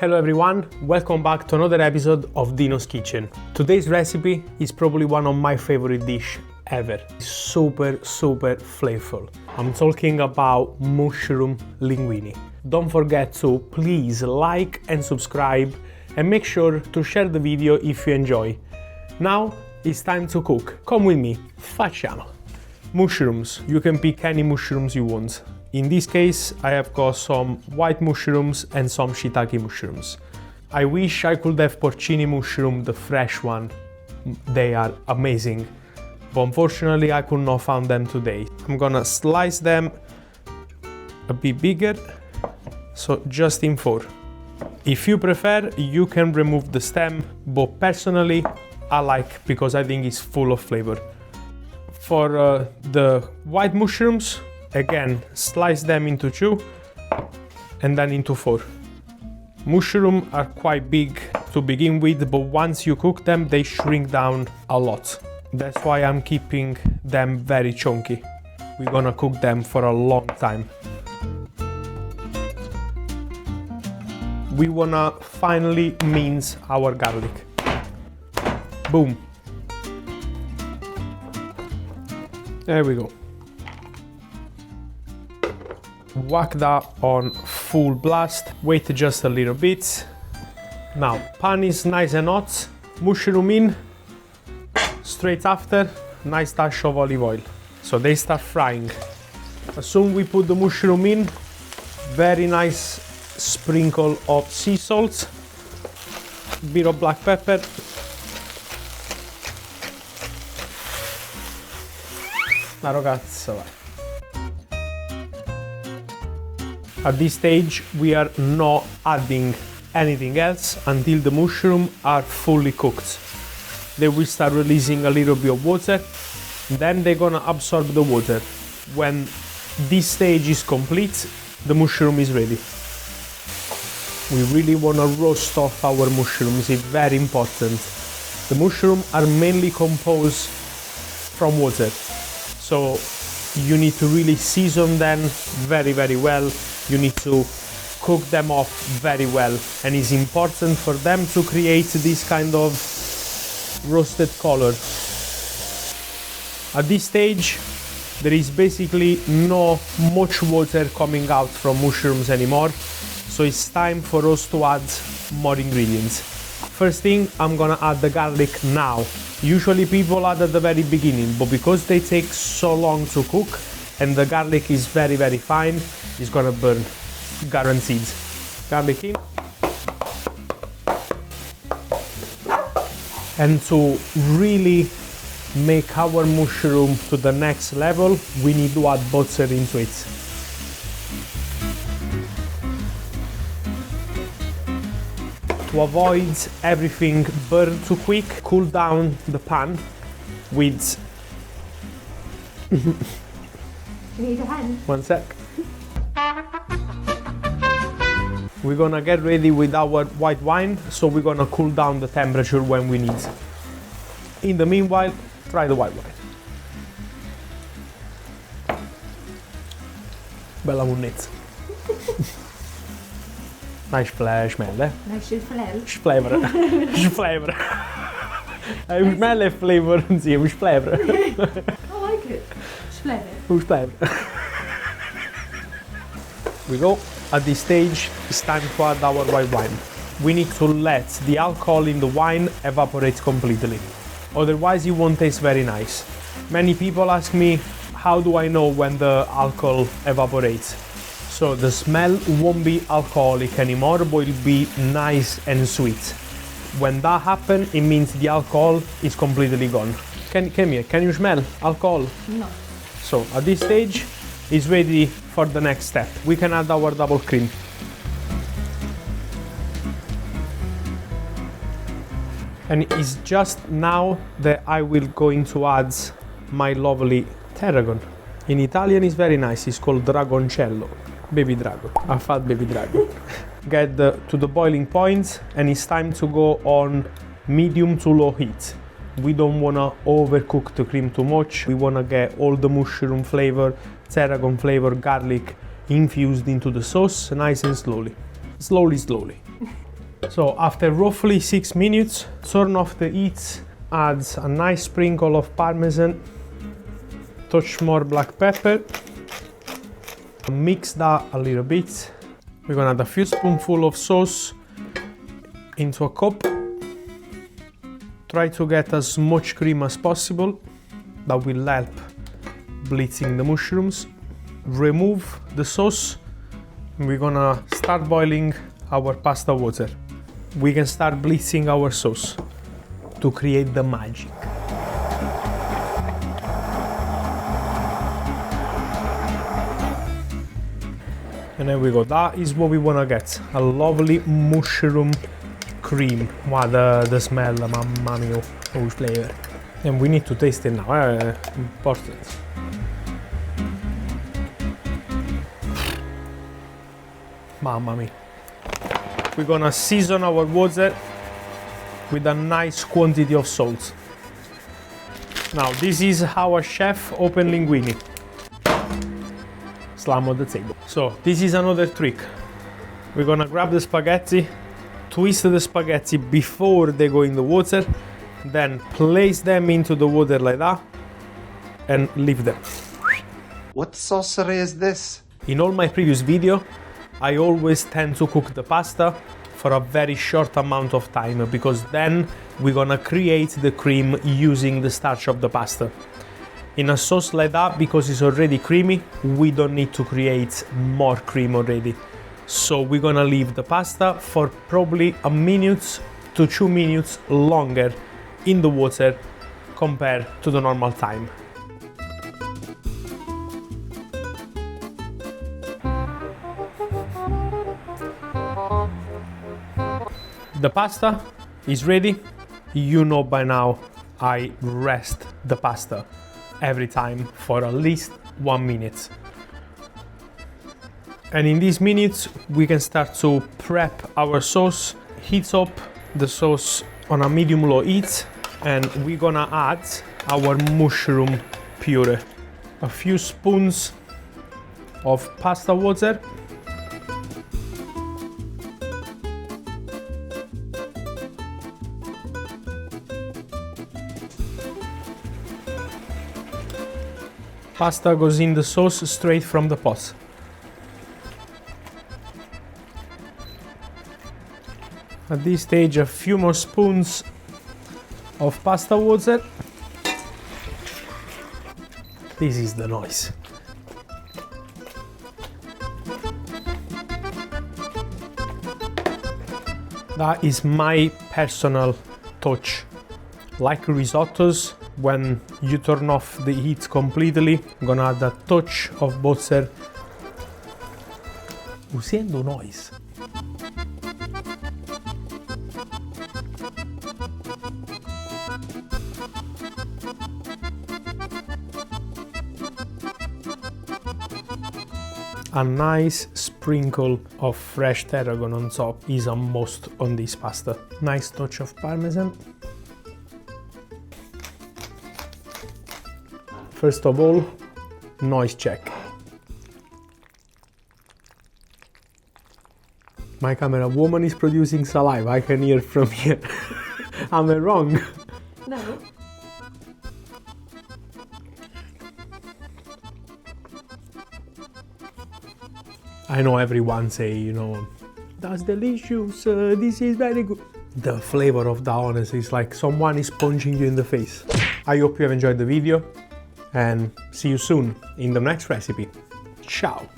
Hello everyone, welcome back to another episode of Dino's Kitchen. Today's recipe is probably one of my favorite dish ever. Super flavorful. I'm talking about mushroom linguine. Don't forget to please like and subscribe and make sure to share the video if you enjoy. Now it's time to cook. Come with me, facciamo. Mushrooms, you can pick any mushrooms you want. In this case, I have got some white mushrooms and some shiitake mushrooms. I wish I could have porcini mushroom, the fresh one. They are amazing. But unfortunately, I could not find them today. I'm gonna slice them a bit bigger, so just in four. If you prefer, you can remove the stem, but personally, I like because I think it's full of flavor. For the white mushrooms, again, slice them into two and then into four. Mushrooms are quite big to begin with, but once you cook them, they shrink down a lot. That's why I'm keeping them very chunky. We're gonna cook them for a long time. We wanna finally mince our garlic. Boom. There we go. Whack that on full blast, wait just a little bit. Now, pan is nice and hot, mushroom in, straight after, nice dash of olive oil. So they start frying. As soon as we put the mushroom in, very nice sprinkle of sea salt, bit of black pepper, Ragazza, vai. At this stage, we are not adding anything else until the mushrooms are fully cooked. They will start releasing a little bit of water, then they're gonna absorb the water. When this stage is complete, the mushroom is ready. We really wanna roast off our mushrooms, it's very important. The mushrooms are mainly composed from water. So you need to really season them very well. You need to cook them off very well. And it's important for them to create this kind of roasted color. At this stage, there is basically no much water coming out from mushrooms anymore. So it's time for us to add more ingredients. First thing, I'm gonna add the garlic now. Usually people add at the very beginning, but because they take so long to cook and the garlic is very fine, it's gonna burn, guaranteed. Garlic in. And to really make our mushroom to the next level, we need to add butter into it. To avoid everything burn too quick, cool down the pan with... You need a hand? One sec. We're gonna get ready with our white wine, so we're gonna cool down the temperature when we need. In the meanwhile, try the white wine. Bella munnezza. Nice smell, eh? Nice flavor. Flavor. Flavor. Smell and flavor insieme, flavor. I like it. Flavor. Flavor. We go. At this stage, it's time to add our white wine. We need to let the alcohol in the wine evaporate completely. Otherwise, it won't taste very nice. Many people ask me, how do I know when the alcohol evaporates? So the smell won't be alcoholic anymore, but it'll be nice and sweet. When that happens, it means the alcohol is completely gone. Come here, can you smell alcohol? No. So at this stage, it's ready for the next step. We can add our double cream. And it's just now that I will going to add my lovely tarragon. In Italian, it's very nice. It's called dragoncello. Baby dragon, a fat baby dragon. Get to the boiling point, and it's time to go on medium to low heat. We don't want to overcook the cream too much. We want to get all the mushroom flavor, tarragon flavor, garlic infused into the sauce, nice and slowly. Slowly. So after roughly 6 minutes, turn off the heat, add a nice sprinkle of Parmesan, touch more black pepper, mix that a little bit. We're gonna add a few spoonfuls of sauce into a cup. Try to get as much cream as possible. That will help blitzing the mushrooms. Remove the sauce. We're gonna start boiling our pasta water. We can start blitzing our sauce to create the magic. And there we go, that is what we wanna get. A lovely mushroom cream. Wow, the smell, mamma mia, oh flavor. And we need to taste it now, important. Mamma mia. We're gonna season our water with a nice quantity of salt. Now, this is how a chef open linguine. Slam on the table. So, this is another trick. We're gonna grab the spaghetti, twist the spaghetti before they go in the water, then place them into the water like that, and leave them. What sorcery is this? In all my previous video, I always tend to cook the pasta for a very short amount of time because then we're gonna create the cream using the starch of the pasta. In a sauce like that, because it's already creamy, we don't need to create more cream already. So we're gonna leave the pasta for probably a minute to 2 minutes longer in the water compared to the normal time. The pasta is ready. You know by now I rest the pasta every time for at least 1 minute. And in these minutes we can start to prep our sauce. Heat up the sauce on a medium-low heat, and we're gonna add our mushroom puree. A few spoons of pasta water. Pasta goes in the sauce straight from the pot. At this stage, a few more spoons of pasta water. This is the noise. That is my personal touch. Like risottos, when you turn off the heat completely, I'm gonna add a touch of butter. Usando noise. A nice sprinkle of fresh tarragon on top is a must on this pasta. Nice touch of Parmesan. First of all, noise check. My camera woman is producing saliva, I can hear from here. Am I wrong? No. I know everyone say, you know, that's delicious, this is very good. The flavor of that, honestly, is like someone is punching you in the face. I hope you have enjoyed the video and see you soon in the next recipe. Ciao!